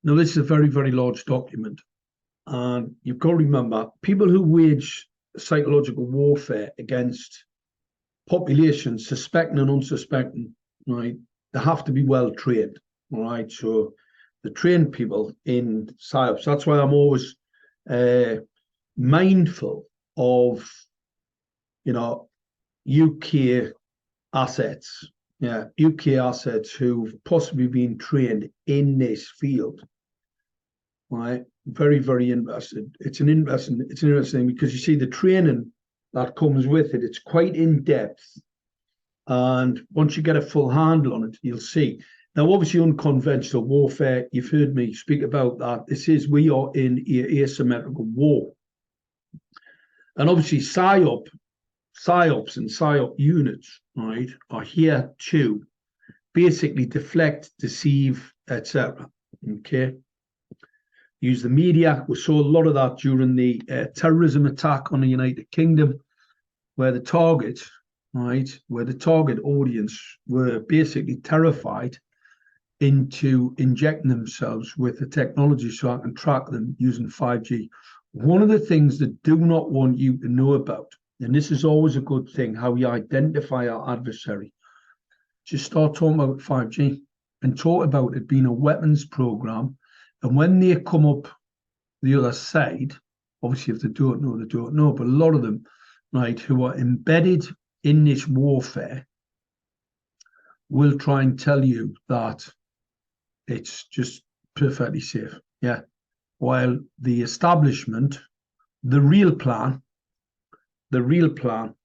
Now, this is a very, very large document. And you've got to remember, people who wage psychological warfare against populations, suspecting and unsuspecting, right, they have to be well trained, all right? So the trained people in Psyops. That's why I'm always mindful of, UK assets, UK assets who've possibly been trained in this field, right? Very, very interested. It's interesting because you see the training that comes with it. It's quite in depth, and once you get a full handle on it, you'll see. Now, obviously, unconventional warfare. You've heard me speak about that. We are in asymmetrical war, and obviously, psyops and psyop units, right, are here to basically deflect, deceive, etc. Okay. Use the media. We saw a lot of that during the terrorism attack on the United Kingdom, where the target audience were basically terrified into injecting themselves with the technology so I can track them using 5G. One of the things that do not want you to know about, and this is always a good thing, how we identify our adversary, just start talking about 5G and talk about it being a weapons program. And when they come up the other side, obviously if they don't know, they don't know, but a lot of them, right, who are embedded in this warfare will try and tell you that it's just perfectly safe. Yeah. While the establishment, the real plan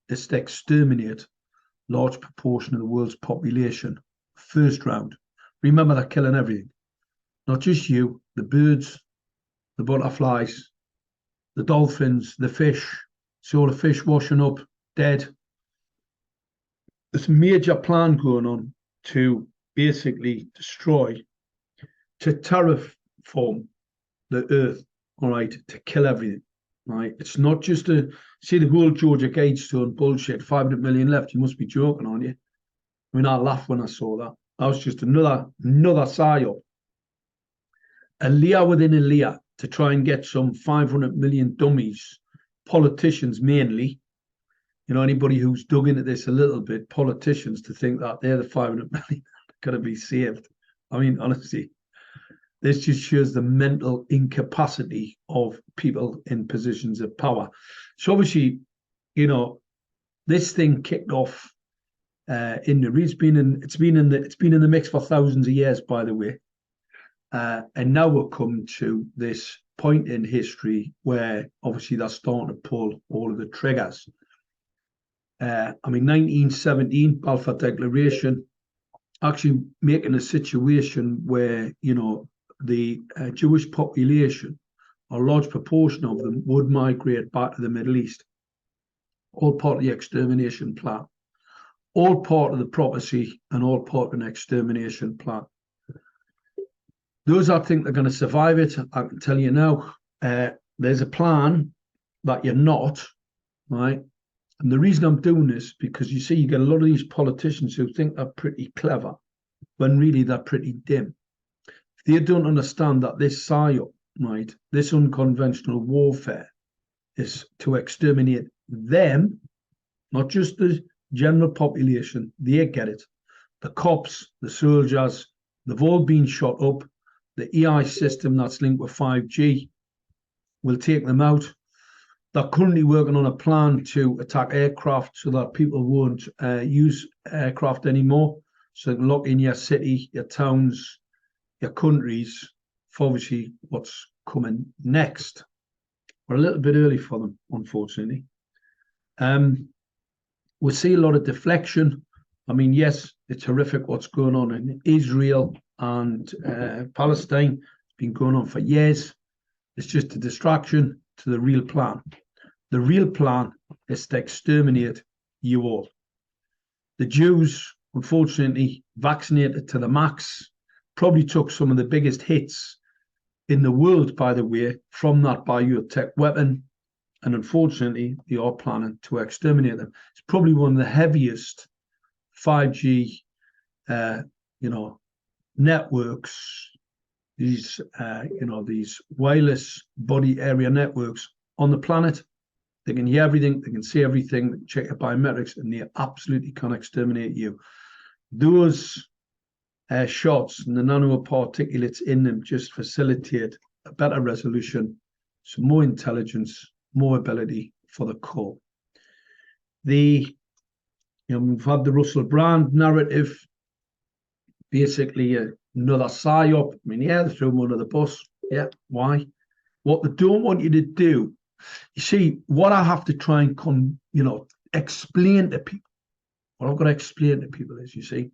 is to exterminate large proportion of the world's population. First round. Remember, they're killing everything. Not just you, the birds, the butterflies, the dolphins, the fish. See all the fish washing up, dead. There's a major plan going on to basically destroy, to terraform the earth, all right, to kill everything, right? It's not just see the whole Georgia Guidestone bullshit, 500 million left. You must be joking, aren't you? I mean, I laughed when I saw that. That was just another psyop. A layer within a layer to try and get some 500 million dummies, politicians mainly, anybody who's dug into this a little bit, politicians, to think that they're the 500 million going to be saved. I mean, honestly, this just shows the mental incapacity of people in positions of power. So obviously, this thing kicked off it's been in the mix for thousands of years, by the way. And now we'll come to this point in history where obviously they're starting to pull all of the triggers. 1917, Balfour Declaration, actually making a situation where, the Jewish population, a large proportion of them, would migrate back to the Middle East. All part of the extermination plan. All part of the prophecy and all part of an extermination plan. Those that think they're going to survive it, I can tell you now, there's a plan that you're not, right? And the reason I'm doing this, because you see, you get a lot of these politicians who think they're pretty clever, when really they're pretty dim. They don't understand that this psyop, right, this unconventional warfare, is to exterminate them, not just the general population. They get it. The cops, the soldiers, they've all been shot up. The AI system that's linked with 5G will take them out. They're currently working on a plan to attack aircraft so that people won't use aircraft anymore. So they can lock in your city, your towns, your countries for obviously what's coming next. We're a little bit early for them, unfortunately. We see a lot of deflection. I mean, yes, it's horrific what's going on in Israel and Palestine. It's been going on for years. It's just a distraction to the real plan. The real plan is to exterminate you all. The Jews, unfortunately, vaccinated to the max, probably took some of the biggest hits in the world, by the way, from that biotech weapon. And unfortunately, they are planning to exterminate them. It's probably one of the heaviest 5G, networks these these wireless body area networks on the planet. They can hear everything, they can see everything, they can check your biometrics, and they absolutely can exterminate you. Those shots and the nanoparticulates in them just facilitate a better resolution, so more intelligence, more ability for the core. We've had the Russell Brand narrative, basically another Psyop. I mean, yeah, they threw him under the bus. Yeah, why? What they don't want you to do, you see, what I have to try and explain to people, what I've got to explain to people is, you see,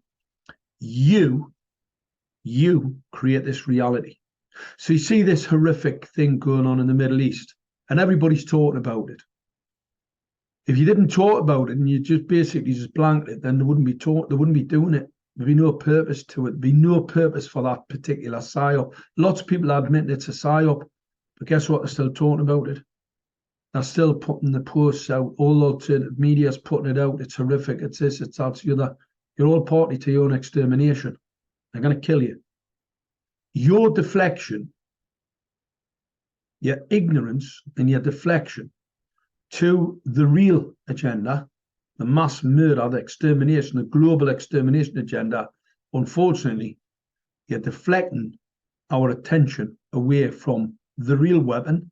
you create this reality. So you see this horrific thing going on in the Middle East, and everybody's talking about it. If you didn't talk about it and you just basically just blanked it, then they wouldn't be doing it. There'd be no purpose to it. There'd be no purpose for that particular Psyop. Lots of people admit it's a Psyop, but guess what? They're still talking about it. They're still putting the posts out. All alternative media's putting it out. It's horrific. It's this, it's that, it's the other. You're all party to your own extermination. They're going to kill you. Your deflection, your ignorance and your deflection to the real agenda, the mass murder, the extermination, the global extermination agenda, unfortunately, you're deflecting our attention away from the real weapon,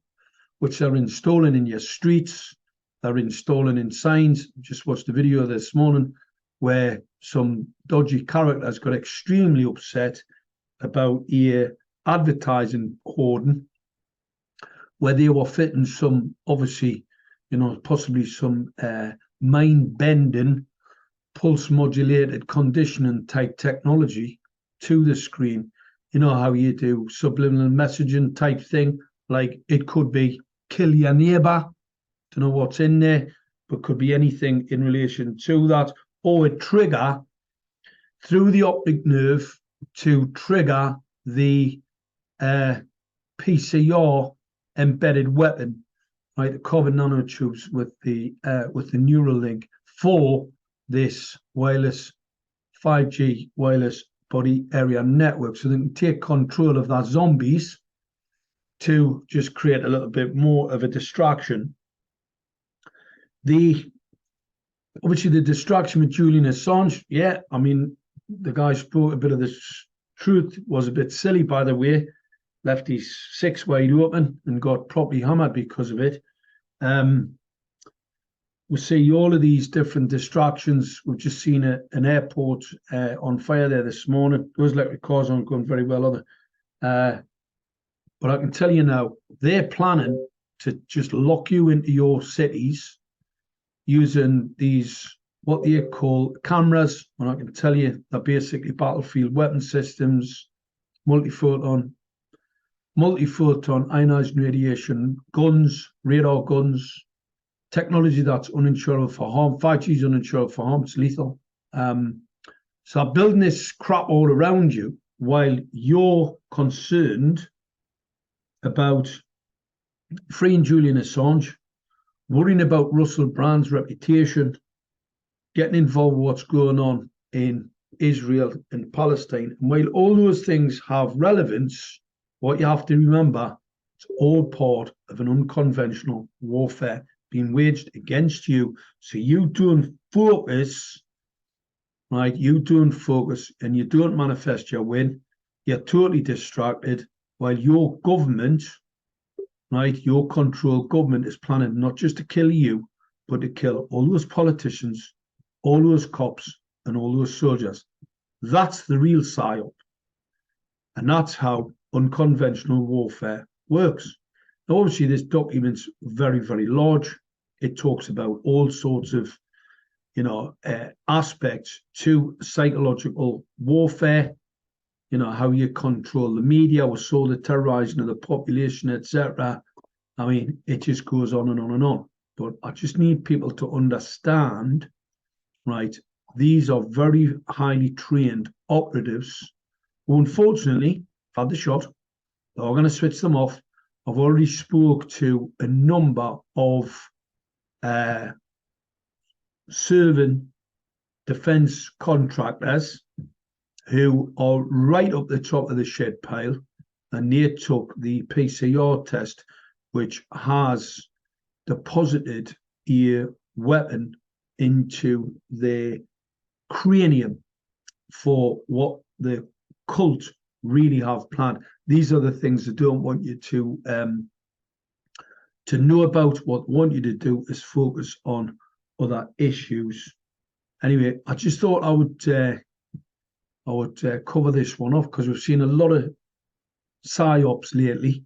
which they're installing in your streets, they're installing in signs. Just watched the video this morning where some dodgy characters got extremely upset about a advertising hoarding where they were fitting some, obviously, possibly some mind-bending, pulse-modulated conditioning type technology to the screen. You know how you do subliminal messaging type thing, like it could be kill your neighbor, don't know what's in there, but could be anything in relation to that, or a trigger through the optic nerve to trigger the PCR embedded weapon, right? The carbon nanotubes with the neural link for this wireless 5G wireless body area network, so they can take control of that zombies to just create a little bit more of a distraction. Obviously the distraction with Julian Assange, yeah, I mean, the guy spoke a bit of the truth, was a bit silly, by the way, left his six wide open and got properly hammered because of it. We see all of these different distractions. We've just seen an airport on fire there this morning. Those electric cars aren't going very well, are they? But I can tell you now, they're planning to just lock you into your cities using these, what they call cameras. And I can tell you, they're basically battlefield weapon systems, multi-photon ionizing radiation guns, radar guns, technology that's uninsurable for harm. 5G is uninsurable for harm. It's lethal. So building this crap all around you while you're concerned about freeing Julian Assange, worrying about Russell Brand's reputation, getting involved with what's going on in Israel and Palestine. And while all those things have relevance, what you have to remember, it's all part of an unconventional warfare being waged against you. So you don't focus, right? You don't focus and you don't manifest your win. You're totally distracted while your government, right, your controlled government is planning not just to kill you, but to kill all those politicians, all those cops, and all those soldiers. That's the real Psyop. And that's how unconventional warfare works. Now, obviously, this document's very, very large. It talks about all sorts of, aspects to psychological warfare, how you control the media, we saw the terrorizing of the population, etc. I mean, it just goes on and on and on. But I just need people to understand, right, these are very highly trained operatives who, unfortunately, have had the shot. They're going to switch them off. I've already spoke to a number of serving defence contractors who are right up the top of the shit pile, and they took the PCR test, which has deposited a weapon into their cranium for what the cult really have planned. These are the things they don't want you to know about. What they want you to do is focus on other issues. Anyway, I just thought I would cover this one off because we've seen a lot of psyops lately.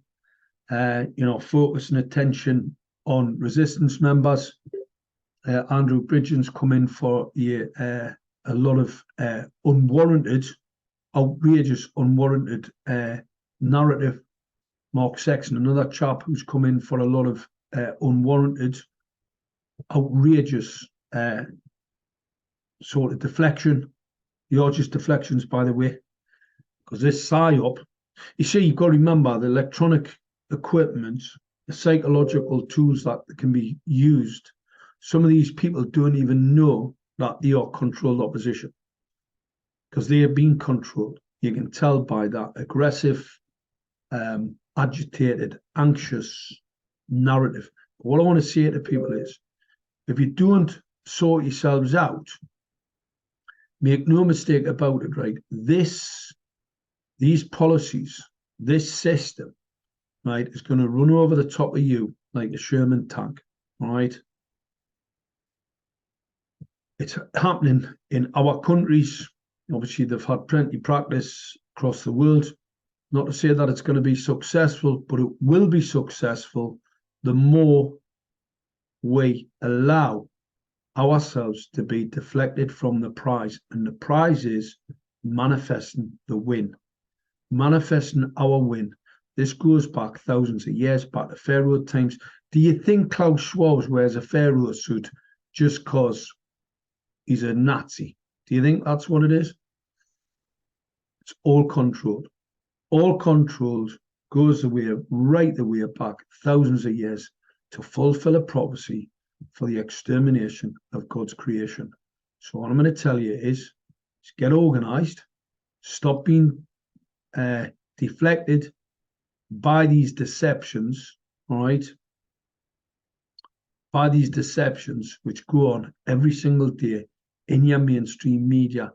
Focusing attention on resistance members. Andrew Bridgen's come in for a lot of unwarranted, outrageous, unwarranted narrative. Mark Sexton, another chap who's come in for a lot of unwarranted, outrageous sort of deflection. You're just deflections, by the way, because this psyop, you see, you've got to remember the electronic equipment, the psychological tools that can be used. Some of these people don't even know that they are controlled opposition because they are being controlled. You can tell by that aggressive, agitated, anxious narrative. But what I want to say to people is, if you don't sort yourselves out, make no mistake about it, right? These policies, this system, right, is going to run over the top of you like a Sherman tank, right? It's happening in our countries. Obviously, they've had plenty of practice across the world. Not to say that it's going to be successful, but it will be successful the more we allow ourselves to be deflected from the prize. And the prize is manifesting the win, manifesting our win. This goes back thousands of years, back to Pharaoh times. Do you think Klaus Schwab wears a Pharaoh suit just because he's a Nazi? Do you think that's what it is? It's all controlled. All controlled, goes right the way back thousands of years to fulfill a prophecy for the extermination of God's creation. So what I'm going to tell you is get organized, stop being deflected by these deceptions, all right? By these deceptions which go on every single day in your mainstream media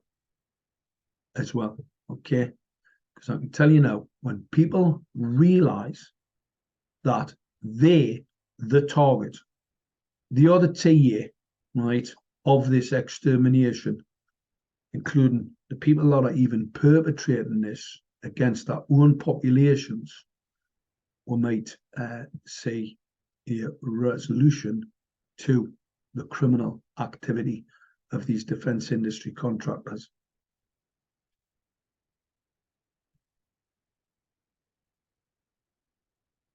as well, okay? Because I can tell you now, when people realize that they're the target, the other TA, right, of this extermination, including the people that are even perpetrating this against their own populations, we might see a resolution to the criminal activity of these defence industry contractors.